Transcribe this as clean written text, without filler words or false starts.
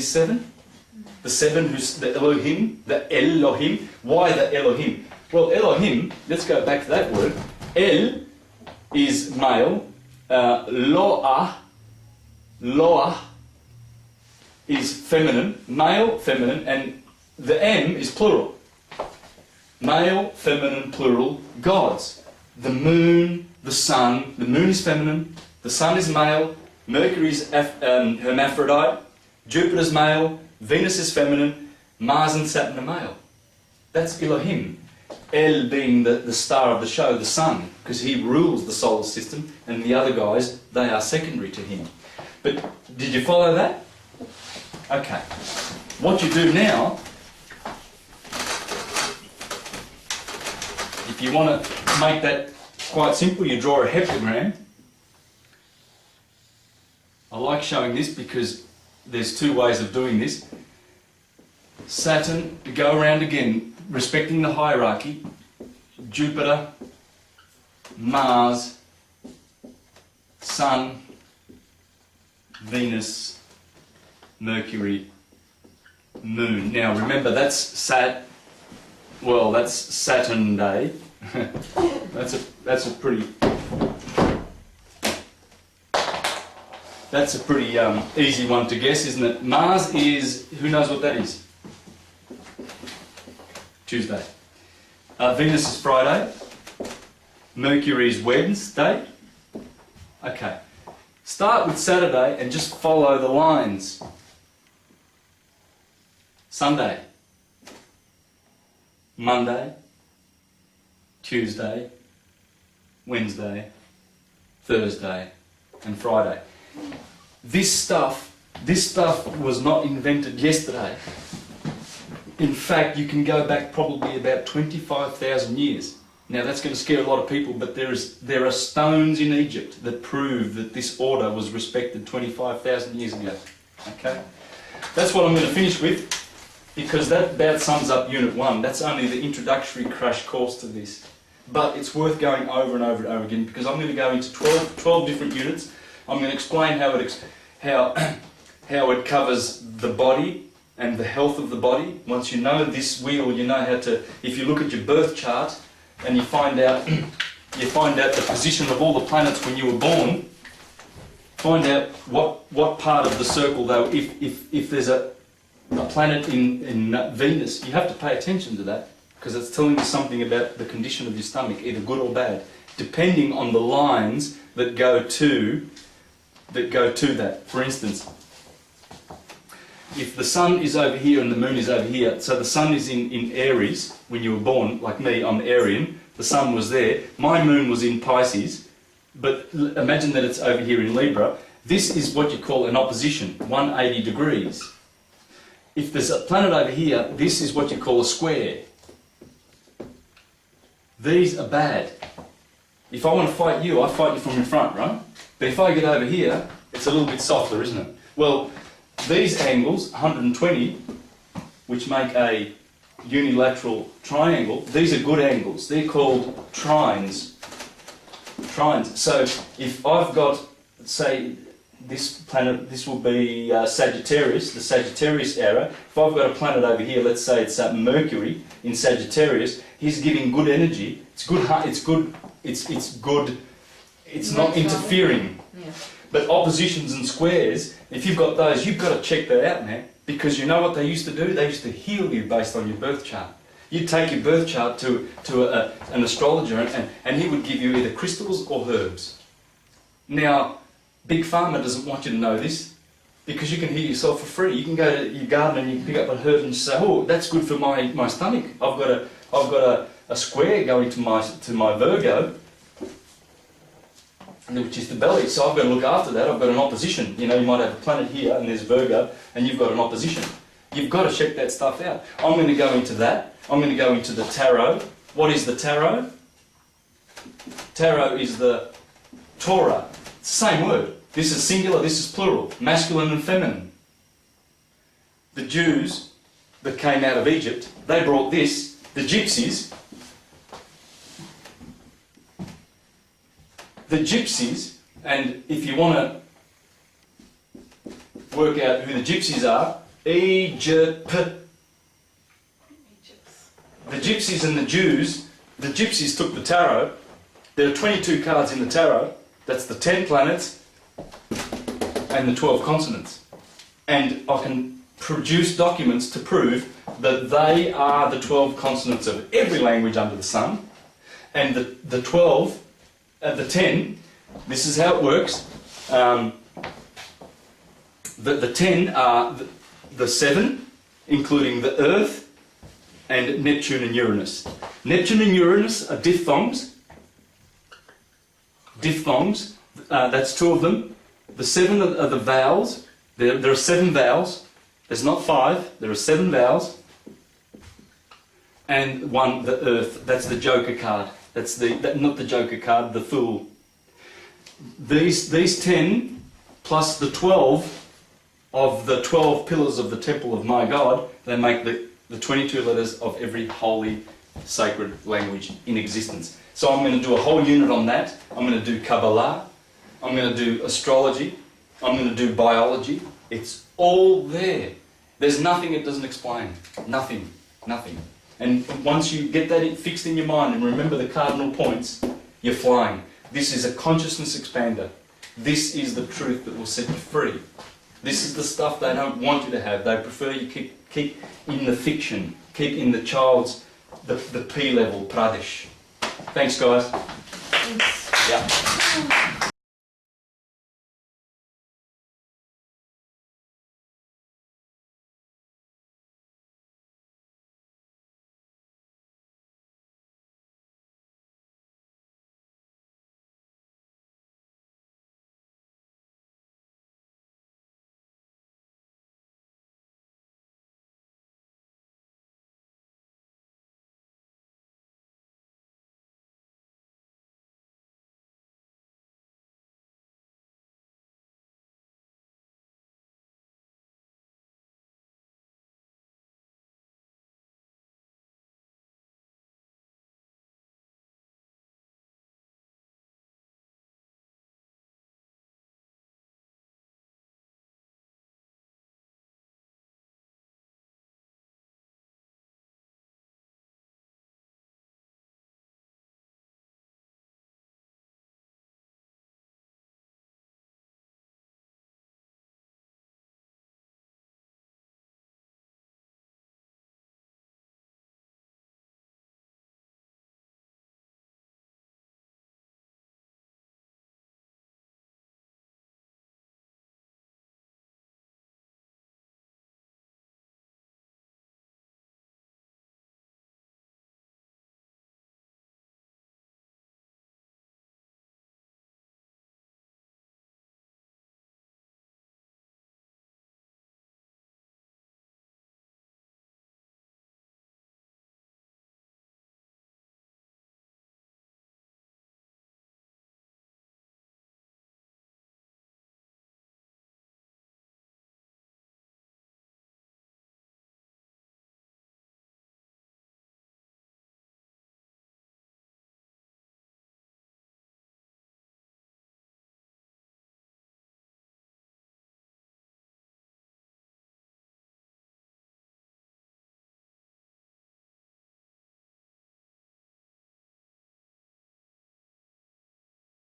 seven? The seven, who's the Elohim, the Elohim. Why the Elohim? Well, Elohim, let's go back to that word. El is male, Loah is feminine, male, feminine, and the M is plural. Male, feminine, plural, gods. The moon, the sun. The moon is feminine, the sun is male, Mercury is hermaphrodite, Jupiter's male, Venus is feminine, Mars and Saturn are male. That's Elohim. El being the star of the show, the sun, because he rules the solar system, and the other guys, they are secondary to him. But did you follow that? Okay. What you do now, if you want to make that quite simple, you draw a heptagram. I like showing this because there's two ways of doing this. Saturn, go around again, respecting the hierarchy. Jupiter, Mars, Sun, Venus, Mercury, Moon. Now remember, that's Saturn Day. That's a pretty easy one to guess, isn't it? Mars is, who knows what that is? Tuesday. Venus is Friday. Mercury is Wednesday. Okay. Start with Saturday and just follow the lines. Sunday. Monday. Tuesday. Wednesday. Thursday. And Friday. This stuff was not invented yesterday. In fact, you can go back probably about 25,000 years. Now that's going to scare a lot of people, but there are stones in Egypt that prove that this order was respected 25,000 years ago. Okay? That's what I'm going to finish with, because that about sums up Unit 1. That's only the introductory crash course to this. But it's worth going over and over and over again, because I'm going to go into 12 different units. I'm going to explain how it covers the body and the health of the body. Once you know this wheel, you know how to, if you look at your birth chart and you find out the position of all the planets when you were born, find out what part of the circle though, if there's a planet in Venus, you have to pay attention to that, because it's telling you something about the condition of your stomach, either good or bad, depending on the lines that go to that. For instance, if the sun is over here and the moon is over here, so the sun is in Aries when you were born, like me, I'm Arian, the sun was there, my moon was in Pisces, but imagine that it's over here in Libra. This is what you call an opposition, 180 degrees. If there's a planet over here, this is what you call a square. These are bad. If I want to fight you, I fight you from in front, right? But if I get over here, it's a little bit softer, isn't it? Well, these angles, 120, which make a unilateral triangle, these are good angles. They're called trines. Trines. So if I've got, say, this planet, this will be Sagittarius, the Sagittarius era. If I've got a planet over here, let's say it's Mercury in Sagittarius, he's giving good energy. It's good. It's good. It's not interfering. Yeah. But oppositions and squares, if you've got those, you've got to check that out, man. Because you know what they used to do? They used to heal you based on your birth chart. You'd take your birth chart to an astrologer and he would give you either crystals or herbs. Now, Big Pharma doesn't want you to know this, because you can heal yourself for free. You can go to your garden and you can pick up a herb and say, oh, that's good for my stomach. I've got a square going to my Virgo, which is the belly, so I've got to look after that. I've got an opposition. You know, you might have a planet here and there's Virgo and you've got an opposition. You've got to check that stuff out. I'm going to go into that. I'm going to go into the tarot. What is the tarot? Tarot is the Torah. It's the same word. This is singular, this is plural. Masculine and feminine. The Jews that came out of Egypt, they brought this. The Gypsies, and if you want to work out who the Gypsies are, Egypt. The Gypsies and the Jews, the Gypsies took the tarot. There are 22 cards in the tarot. That's the 10 planets and the 12 consonants. And I can produce documents to prove that they are the 12 consonants of every language under the sun. And the 12, the 10, this is how it works. The 10 are the 7, including the Earth, and Neptune and Uranus. Neptune and Uranus are diphthongs. Diphthongs, that's 2 of them. The 7 are the vowels. There are 7 vowels. There's not 5, there are 7 vowels. And 1, the Earth, that's the Joker card. That's not the Joker card, the Fool. These 10 plus the 12 of the 12 pillars of the temple of my God, they make the 22 letters of every holy, sacred language in existence. So I'm going to do a whole unit on that. I'm going to do Kabbalah. I'm going to do astrology. I'm going to do biology. It's all there. There's nothing it doesn't explain. Nothing. Nothing. And once you get that fixed in your mind and remember the cardinal points, you're flying. This is a consciousness expander. This is the truth that will set you free. This is the stuff they don't want you to have. They prefer you keep in the fiction, keep in the child's, the P level, Pradesh. Thanks, guys. Thanks. Yeah.